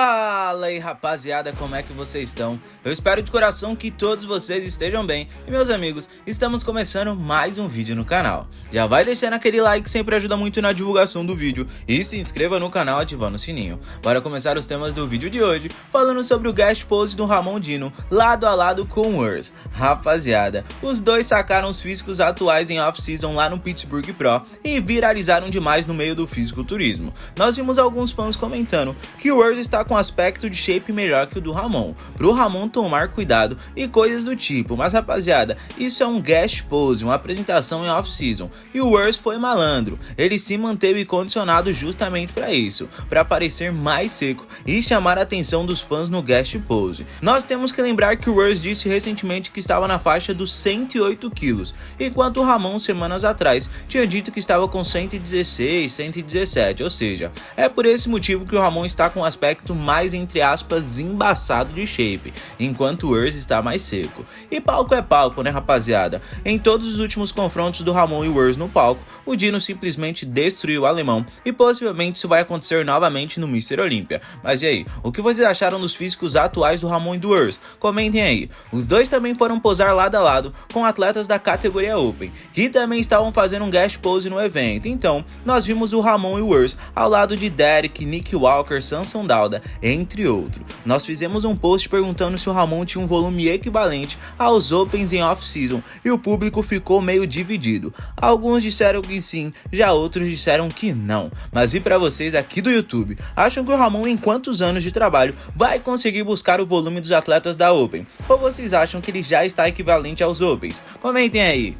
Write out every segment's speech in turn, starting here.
Fala aí rapaziada, como é que vocês estão? Eu espero de coração que todos vocês estejam bem. E meus amigos, estamos começando mais um vídeo no canal. Já vai deixando aquele like que sempre ajuda muito na divulgação do vídeo. E se inscreva no canal ativando o sininho. Bora começar os temas do vídeo de hoje, falando sobre o guest pose do Ramon Dino, lado a lado com o Urs. Rapaziada, os dois sacaram os físicos atuais em off-season lá no Pittsburgh Pro e viralizaram demais no meio do fisiculturismo. Nós vimos alguns fãs comentando que o Urs está com um aspecto de shape melhor que o do Ramon, pro Ramon tomar cuidado e coisas do tipo, mas rapaziada, isso é um guest pose, uma apresentação em off-season, e o Urs foi malandro, ele se manteve condicionado justamente para isso, para parecer mais seco e chamar a atenção dos fãs no guest pose. Nós temos que lembrar que o Urs disse recentemente que estava na faixa dos 108 quilos, enquanto o Ramon semanas atrás tinha dito que estava com 116, 117, ou seja, é por esse motivo que o Ramon está com um aspecto mais, entre aspas, embaçado de shape, enquanto o Urs está mais seco. E palco é palco, né rapaziada? Em todos os últimos confrontos do Ramon e o Urs no palco, o Dino simplesmente destruiu o alemão e possivelmente isso vai acontecer novamente no Mr. Olympia. Mas e aí, o que vocês acharam dos físicos atuais do Ramon e do Urs? Comentem aí. Os dois também foram posar lado a lado com atletas da categoria Open, que também estavam fazendo um guest pose no evento. Então, nós vimos o Ramon e o Urs ao lado de Derek, Nick Walker, Samson Dauda, entre outros. Nós fizemos um post perguntando se o Ramon tinha um volume equivalente aos Opens em off-season e o público ficou meio dividido. Alguns disseram que sim, já outros disseram que não. Mas e para vocês aqui do YouTube, acham que o Ramon em quantos anos de trabalho vai conseguir buscar o volume dos atletas da Open? Ou vocês acham que ele já está equivalente aos Opens? Comentem aí.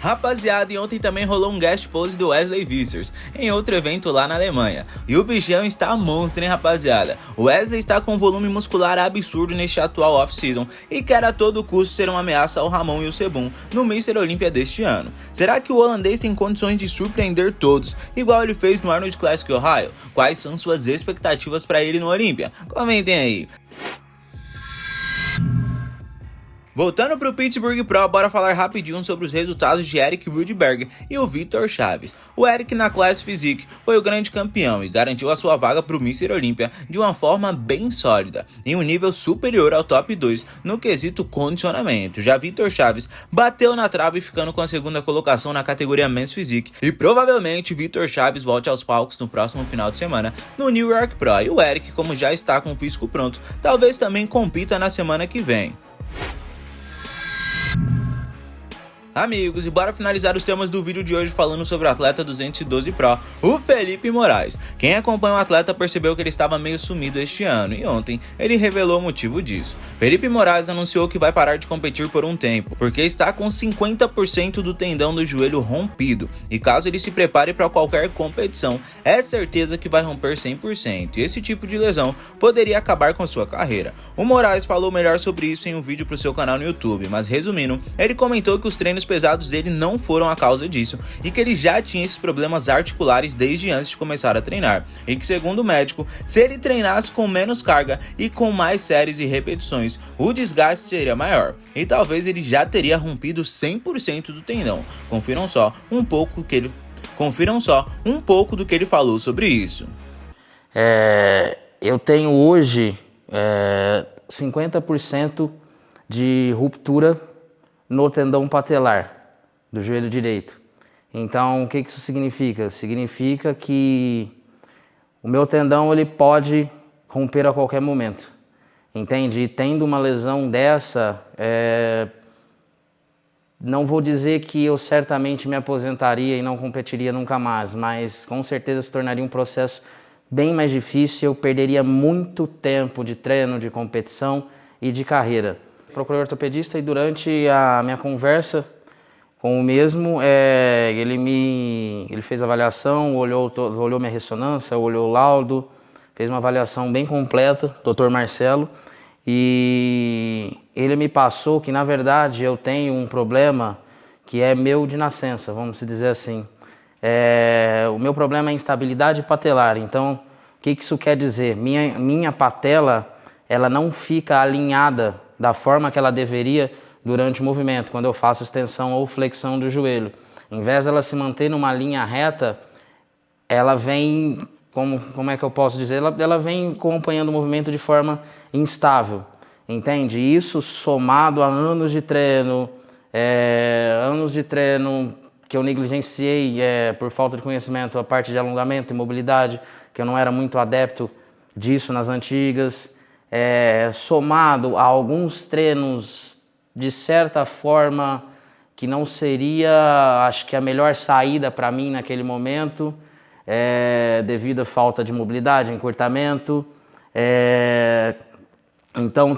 Rapaziada, e ontem também rolou um guest pose do Wesley Vissers em outro evento lá na Alemanha. E o bichão está monstro, hein rapaziada? O Wesley está com um volume muscular absurdo neste atual off-season e quer a todo custo ser uma ameaça ao Ramon e o Sebum no Mr. Olympia deste ano. Será que o holandês tem condições de surpreender todos, igual ele fez no Arnold Classic Ohio? Quais são suas expectativas para ele no Olympia? Comentem aí. Voltando pro Pittsburgh Pro, bora falar rapidinho sobre os resultados de Eric Rudberg e o Vitor Chaves. O Eric na Class Physique foi o grande campeão e garantiu a sua vaga pro Mr. Olympia de uma forma bem sólida, em um nível superior ao top 2 no quesito condicionamento. Já Vitor Chaves bateu na trave ficando com a segunda colocação na categoria Men's Physique e provavelmente Vitor Chaves volte aos palcos no próximo final de semana no New York Pro. E o Eric, como já está com o físico pronto, talvez também compita na semana que vem. Amigos, e bora finalizar os temas do vídeo de hoje falando sobre o atleta 212 Pro, o Felipe Moraes. Quem acompanha o atleta percebeu que ele estava meio sumido este ano e ontem ele revelou o motivo disso. Felipe Moraes anunciou que vai parar de competir por um tempo, porque está com 50% do tendão do joelho rompido e caso ele se prepare para qualquer competição, é certeza que vai romper 100% e esse tipo de lesão poderia acabar com sua carreira. O Moraes falou melhor sobre isso em um vídeo para o seu canal no YouTube, mas resumindo, ele comentou que os treinos pesados dele não foram a causa disso e que ele já tinha esses problemas articulares desde antes de começar a treinar e que, segundo o médico, se ele treinasse com menos carga e com mais séries e repetições, o desgaste seria maior e talvez ele já teria rompido 100% do tendão. Confiram só um pouco do que ele falou sobre isso. Eu tenho hoje 50% de ruptura no tendão patelar do joelho direito. Então, o que isso significa? Significa que o meu tendão ele pode romper a qualquer momento, entende? E tendo uma lesão dessa, não vou dizer que eu certamente me aposentaria e não competiria nunca mais, mas com certeza se tornaria um processo bem mais difícil, eu perderia muito tempo de treino, de competição e de carreira. Procurei ortopedista e durante a minha conversa com o mesmo, ele fez a avaliação, olhou minha ressonância, olhou o laudo, fez uma avaliação bem completa, Dr. Marcelo, e ele me passou que na verdade eu tenho um problema que é meu de nascença, vamos dizer assim. O meu problema é instabilidade patelar, então o que isso quer dizer? Minha patela ela não fica alinhada da forma que ela deveria durante o movimento, quando eu faço extensão ou flexão do joelho. Em vez dela se manter numa linha reta, ela vem como é que eu posso dizer? Ela vem acompanhando o movimento de forma instável, entende? Isso somado a anos de treino que eu negligenciei por falta de conhecimento, a parte de alongamento e mobilidade, que eu não era muito adepto disso nas antigas, somado a alguns treinos, de certa forma, que não seria, acho que a melhor saída para mim naquele momento, devido à falta de mobilidade, encurtamento. Então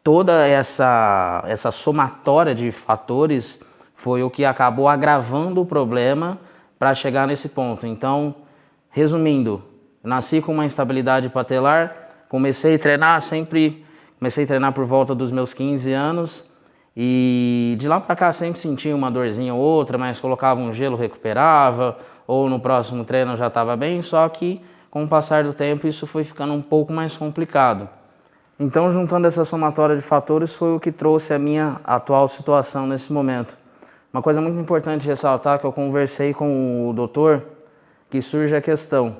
toda essa somatória de fatores foi o que acabou agravando o problema para chegar nesse ponto. Então, resumindo, nasci com uma instabilidade patelar, comecei a treinar por volta dos meus 15 anos e de lá para cá sempre sentia uma dorzinha ou outra, mas colocava um gelo, recuperava, ou no próximo treino já estava bem, só que com o passar do tempo isso foi ficando um pouco mais complicado. Então, juntando essa somatória de fatores foi o que trouxe a minha atual situação nesse momento. Uma coisa muito importante ressaltar que eu conversei com o doutor, que surge a questão,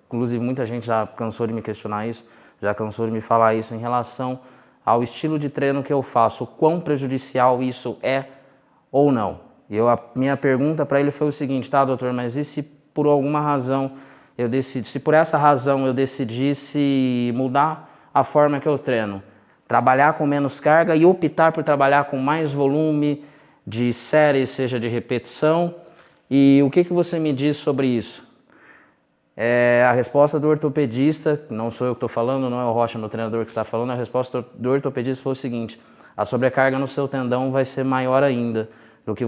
inclusive muita gente já cansou de me questionar isso, já cansou de me falar isso em relação ao estilo de treino que eu faço, o quão prejudicial isso é ou não. E a minha pergunta para ele foi o seguinte: tá, doutor, mas e se por alguma razão se por essa razão eu decidisse mudar a forma que eu treino, trabalhar com menos carga e optar por trabalhar com mais volume de séries, seja de repetição, e o que você me diz sobre isso? A resposta do ortopedista, não sou eu que estou falando, não é o Rocha, meu treinador, que está falando, a resposta do ortopedista foi o seguinte: a sobrecarga no seu tendão vai ser maior ainda do que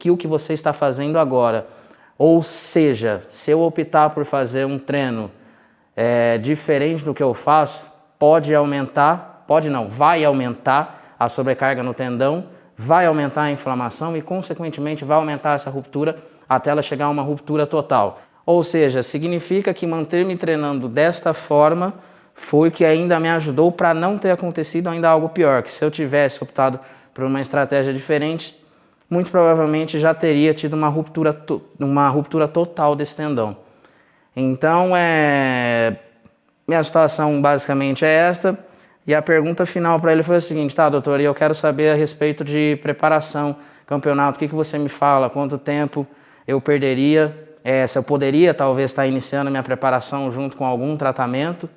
o que você está fazendo agora. Ou seja, se eu optar por fazer um treino diferente do que eu faço, vai aumentar a sobrecarga no tendão, vai aumentar a inflamação e, consequentemente, vai aumentar essa ruptura até ela chegar a uma ruptura total. Ou seja, significa que manter-me treinando desta forma foi que ainda me ajudou para não ter acontecido ainda algo pior, que se eu tivesse optado por uma estratégia diferente, muito provavelmente já teria tido uma ruptura total desse tendão. Então, minha situação basicamente é esta. E a pergunta final para ele foi a seguinte: tá, doutor, eu quero saber a respeito de preparação, campeonato, o que você me fala, quanto tempo eu perderia, se eu poderia talvez estar iniciando a minha preparação junto com algum tratamento,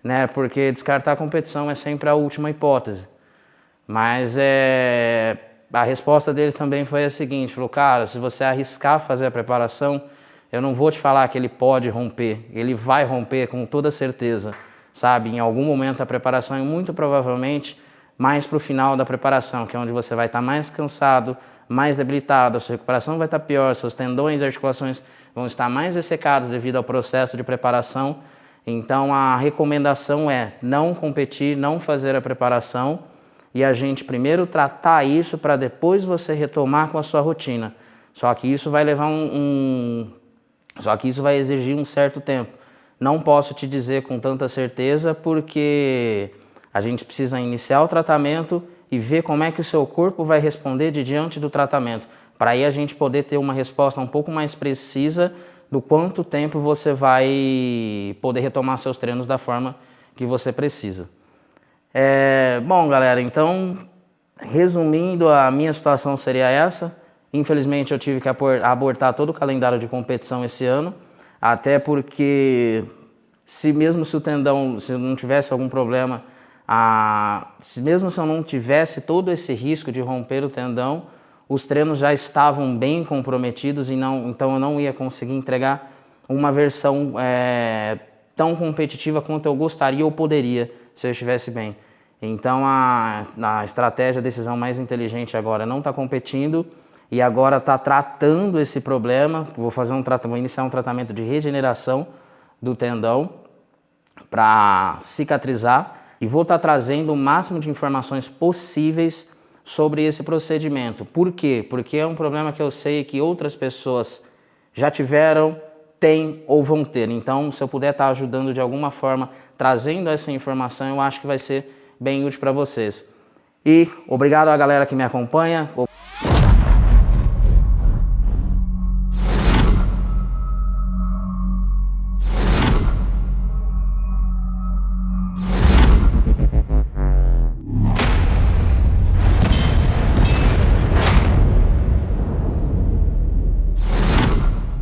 né, porque descartar a competição é sempre a última hipótese. Mas a resposta dele também foi a seguinte: falou, cara, se você arriscar fazer a preparação, eu não vou te falar que ele pode romper, ele vai romper com toda certeza, sabe? Em algum momento da preparação e muito provavelmente mais para o final da preparação, que é onde você vai estar mais cansado, mais debilitado, a sua recuperação vai estar pior, seus tendões e articulações vão estar mais ressecados devido ao processo de preparação. Então a recomendação é não competir, não fazer a preparação e a gente primeiro tratar isso para depois você retomar com a sua rotina. Só que isso vai levar isso vai exigir um certo tempo. Não posso te dizer com tanta certeza porque a gente precisa iniciar o tratamento e ver como é que o seu corpo vai responder diante do tratamento, para aí a gente poder ter uma resposta um pouco mais precisa do quanto tempo você vai poder retomar seus treinos da forma que você precisa. Bom, galera, então, resumindo, a minha situação seria essa. Infelizmente eu tive que abortar todo o calendário de competição esse ano, até porque mesmo se o tendão, se eu não tivesse algum problema, mesmo se eu não tivesse todo esse risco de romper o tendão, os treinos já estavam bem comprometidos e então eu não ia conseguir entregar uma versão tão competitiva quanto eu gostaria ou poderia se eu estivesse bem. Então a estratégia, a decisão mais inteligente agora não está competindo e agora está tratando esse problema. Vou iniciar um tratamento de regeneração do tendão para cicatrizar e vou estar trazendo o máximo de informações possíveis sobre esse procedimento. Por quê? Porque é um problema que eu sei que outras pessoas já tiveram, têm ou vão ter. Então, se eu puder estar ajudando de alguma forma, trazendo essa informação, eu acho que vai ser bem útil para vocês. E obrigado à galera que me acompanha.